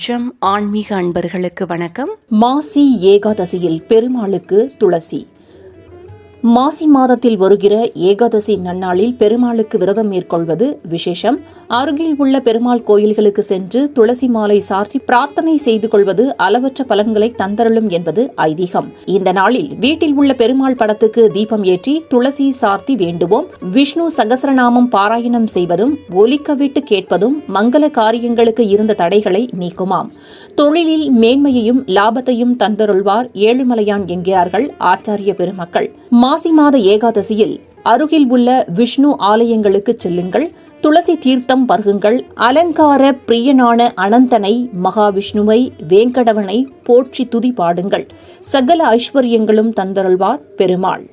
ஜம் ஆன்மீக அன்பர்களுக்கு வணக்கம். மாசி ஏகாதசியில் பெருமாளுக்கு துளசி. மாசி மாதத்தில் வருகிற ஏகாதசி நன்னாளில் பெருமாளுக்கு விரதம் மேற்கொள்வது விசேஷம். அருகில் உள்ள பெருமாள் கோயில்களுக்கு சென்று துளசி மாலை சார்த்தி பிரார்த்தனை செய்து கொள்வது அளவற்ற பலன்களை தந்தருளும் என்பது ஐதீகம். இந்த நாளில் வீட்டில் உள்ள பெருமாள் படத்துக்கு தீபம் ஏற்றி துளசி சார்த்தி வேண்டுவோம். விஷ்ணு சகசரநாமம் பாராயணம் செய்வதும் ஒலிக்கவிட்டு கேட்பதும் மங்கள காரியங்களுக்கு இருந்த தடைகளை நீக்குமாம். தொழிலில் மேன்மையையும் லாபத்தையும் தந்தருள்வார் ஏழுமலையான் என்கிறார்கள் ஆச்சாரிய பெருமக்கள். மாசி மாத ஏகாதசியில் அருகில் உள்ள விஷ்ணு ஆலயங்களுக்கு செல்லுங்கள். துளசி தீர்த்தம் பருகுங்கள். அலங்கார பிரியனான அனந்தனை, மகாவிஷ்ணுவை, வேங்கடவனை போற்றி துதி பாடுங்கள். சகல ஐஸ்வர்யங்களும் தந்தருள்வார் பெருமாள்.